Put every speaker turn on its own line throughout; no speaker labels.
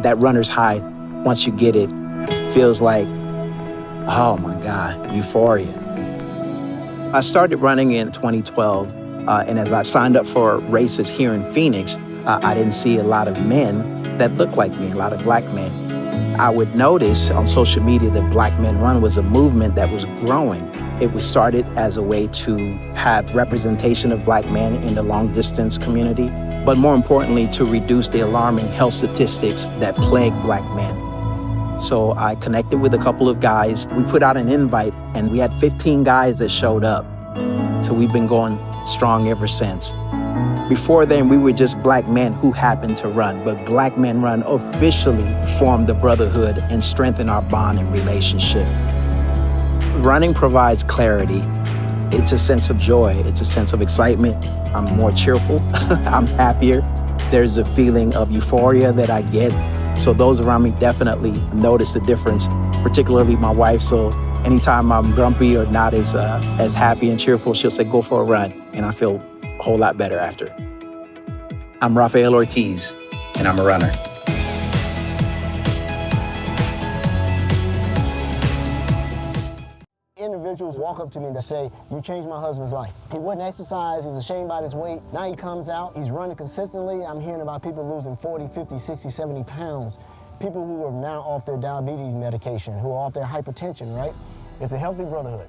that runner's high, once you get it, feels like, oh my God, euphoria. I started running in 2012, and as I signed up for races here in Phoenix, I didn't see a lot of men that looked like me, a lot of black men. I would notice on social media that Black Men Run was a movement that was growing. It was started as a way to have representation of black men in the long distance community, but more importantly, to reduce the alarming health statistics that plague black men. So I connected with a couple of guys. We put out an invite and we had 15 guys that showed up. So we've been going strong ever since. Before then, we were just black men who happened to run, but Black Men Run officially formed the brotherhood and strengthened our bond and relationship. Running provides clarity. It's a sense of joy. It's a sense of excitement. I'm more cheerful. I'm happier. There's a feeling of euphoria that I get. So those around me definitely notice the difference, particularly my wife. So anytime I'm grumpy or not as happy and cheerful, she'll say, go for a run. And I feel a whole lot better after. I'm Rafael Ortiz, and I'm a runner.
Individuals walk up to me and say, you changed my husband's life. He wouldn't exercise, he was ashamed about his weight. Now he comes out, he's running consistently. I'm hearing about people losing 40, 50, 60, 70 pounds. People who are now off their diabetes medication, who are off their hypertension, right? It's a healthy brotherhood.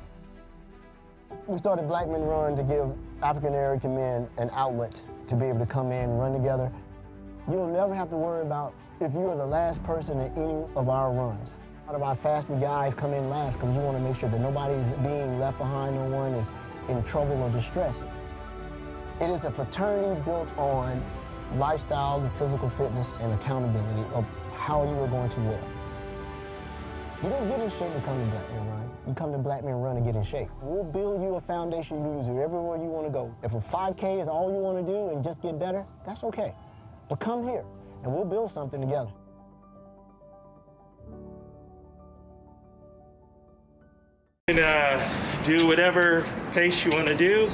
We started Black Men Run to give African American men an outlet to be able to come in and run together. You will never have to worry about if you are the last person at any of our runs. A lot of our fastest guys come in last because we want to make sure that nobody's being left behind, no one is in trouble or distress. It is a fraternity built on lifestyle and physical fitness and accountability of how you are going to live. You don't get in shape to come to Black Men Run. You come to Black Men Run to get in shape. We'll build you a foundation you use everywhere you want to go. If a 5K is all you want to do and just get better, that's okay. But come here and we'll build something together.
Do whatever pace you want to do,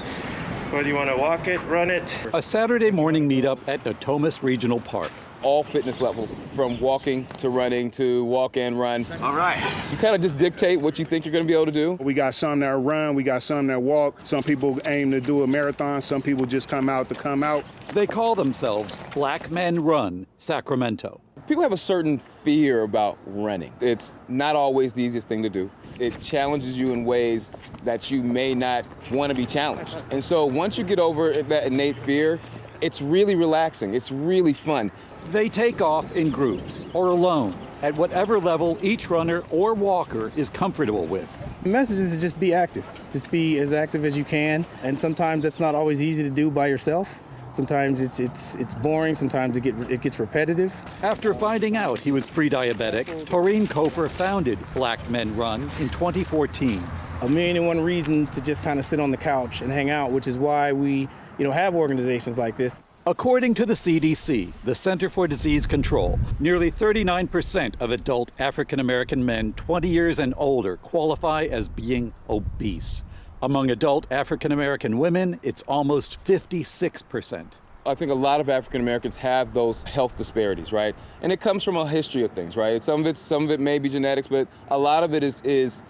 whether you want to walk it, run it.
A Saturday morning meetup at NATOMAS Regional Park.
All fitness levels, from walking to running to walk and run.
All right.
You kind of just dictate what you think you're going to be able to do.
We got some that run, we got some that walk. Some people aim to do a marathon, some people just come out to come out.
They call themselves Black Men Run Sacramento.
People have a certain fear about running. It's not always the easiest thing to do. It challenges you in ways that you may not want to be challenged. And so once you get over that innate fear, it's really relaxing. It's really fun.
They take off in groups or alone at whatever level each runner or walker is comfortable with.
The message is to just be active. Just be as active as you can. And sometimes that's not always easy to do by yourself. Sometimes it's boring, sometimes it gets repetitive.
After finding out he was pre-diabetic, Taureen Kofer founded Black Men Run in 2014.
1,000,001 reasons to just kind of sit on the couch and hang out, which is why we have organizations like this.
According to the CDC, the Center for Disease Control, nearly 39% of adult African American men 20 years and older qualify as being obese. Among adult African American women, it's almost 56%.
I think a lot of African Americans have those health disparities, right? And it comes from a history of things, right? Some of it may be genetics, but a lot of it is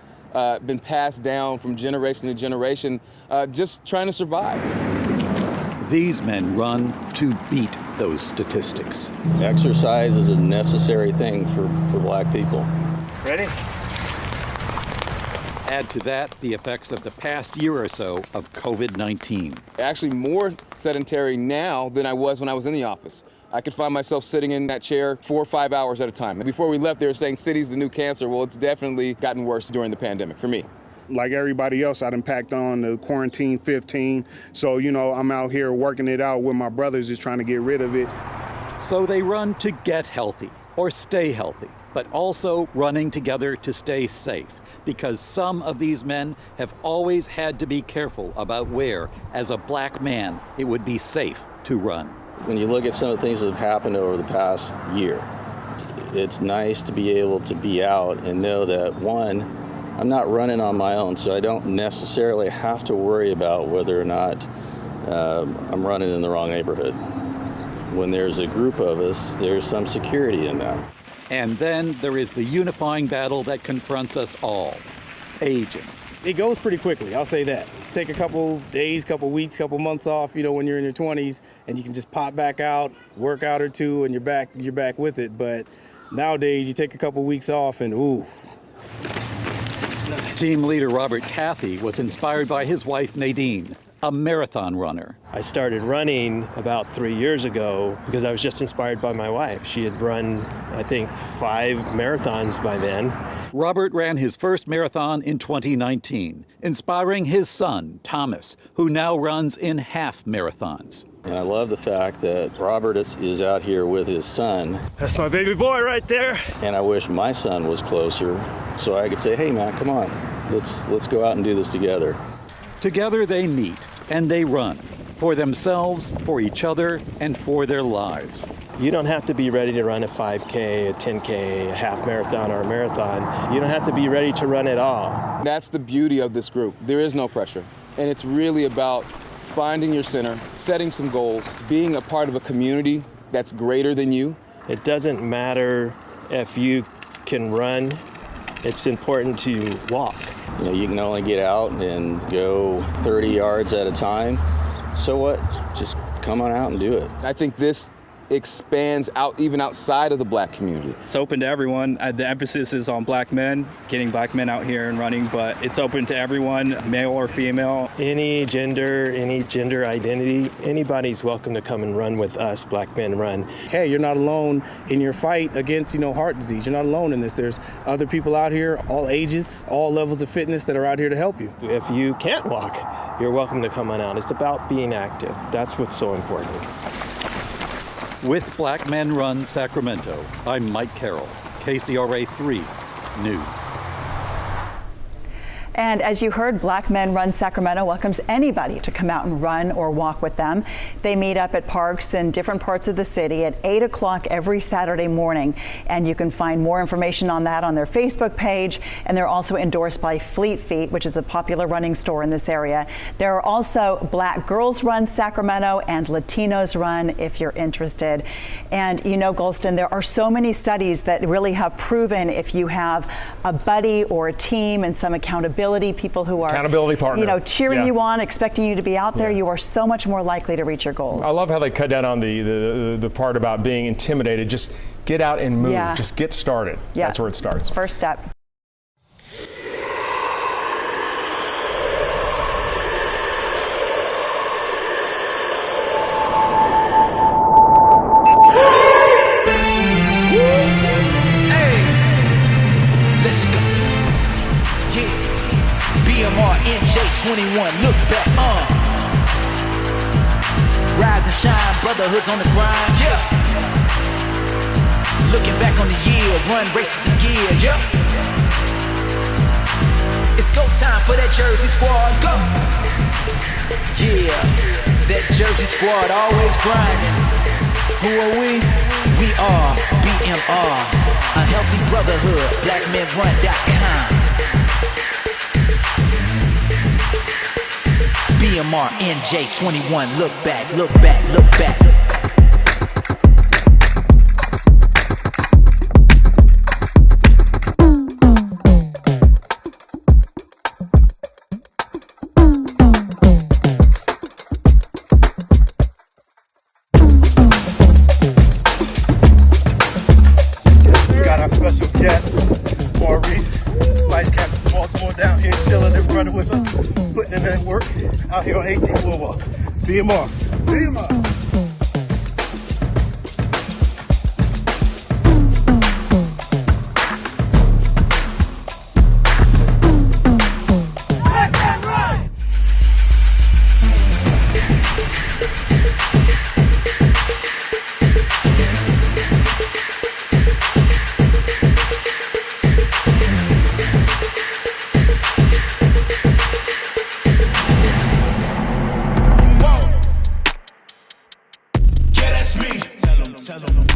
been passed down from generation to generation, just trying to survive.
These men run to beat those statistics.
Exercise is a necessary thing for Black people.
Ready?
Add to that the effects of the past year or so of COVID-19.
Actually more sedentary now than I was when I was in the office. I could find myself sitting in that chair 4 or 5 hours at a time. Before we left, they were saying city's the new cancer. Well, it's definitely gotten worse during the pandemic for me.
Like everybody else, I done packed on the quarantine 15. So, I'm out here working it out with my brothers, just trying to get rid of it.
So they run to get healthy or stay healthy, but also running together to stay safe, because some of these men have always had to be careful about where, as a black man, it would be safe to run.
When you look at some of the things that have happened over the past year, it's nice to be able to be out and know that, one, I'm not running on my own, so I don't necessarily have to worry about whether or not I'm running in the wrong neighborhood. When there's a group of us, there's some security in that.
And then there is the unifying battle that confronts us all, aging.
It goes pretty quickly, I'll say that. Take a couple days, couple weeks, couple months off, when you're in your 20s, and you can just pop back out, work out or two, and you're back with it. But nowadays, you take a couple weeks off and ooh.
Team leader Robert CATHE was inspired by his wife Nadine, a marathon runner.
I started running about 3 years ago because I was just inspired by my wife. She had run, I think, 5 marathons by then.
Robert ran his first marathon in 2019, inspiring his son, Thomas, who now runs in half marathons.
And I love the fact that Robert is out here with his son.
That's my baby boy right there.
And I wish my son was closer so I could say, hey man, come on, let's go out and do this together.
Together they meet and they run for themselves, for each other, and for their lives.
You don't have to be ready to run a 5K, a 10K, a half marathon, or a marathon. You don't have to be ready to run at all.
That's the beauty of this group. There is no pressure. And it's really about finding your center, setting some goals, being a part of a community that's greater than you.
It doesn't matter if you can run. It's important to walk.
You can only get out and go 30 yards at a time. So what? Just come on out and do it.
I think this expands out even outside of the black community.
It's open to everyone. The emphasis is on black men, getting black men out here and running, but it's open to everyone, male or female.
Any gender identity, anybody's welcome to come and run with us, Black Men Run.
Hey, you're not alone in your fight against, heart disease. You're not alone in this. There's other people out here, all ages, all levels of fitness that are out here to help you.
If you can't walk, you're welcome to come on out. It's about being active. That's what's so important.
With Black Men Run Sacramento, I'm Mike Carroll, KCRA 3 News.
And as you heard, Black Men Run Sacramento welcomes anybody to come out and run or walk with them. They meet up at parks in different parts of the city at 8 o'clock every Saturday morning. And you can find more information on that on their Facebook page. And they're also endorsed by Fleet Feet, which is a popular running store in this area. There are also Black Girls Run Sacramento and Latinos Run if you're interested. And Golston, there are so many studies that really have proven if you have a buddy or a team and some accountability, people who are
accountability partner,
cheering you on, expecting you to be out there, you are so much more likely to reach your goals.
I love how they cut down on the part about being intimidated. Just get out and move.
Yeah.
Just get started.
Yeah.
That's where it starts.
First step.
NJ21, look back, rise and shine, brotherhood's on the grind, looking back on the year, run races in gear, it's go time for that Jersey squad, go! That Jersey squad always grinding. Who are we? We are BMR, a healthy brotherhood, blackmenrun.com. BMR NJ21, look back, look back, look back.
We got our special guest, Maurice, Vice Captain Baltimore, down here chilling and running with us, putting in that work out here on AC Boulevard. BMR. BMR.
Tell them.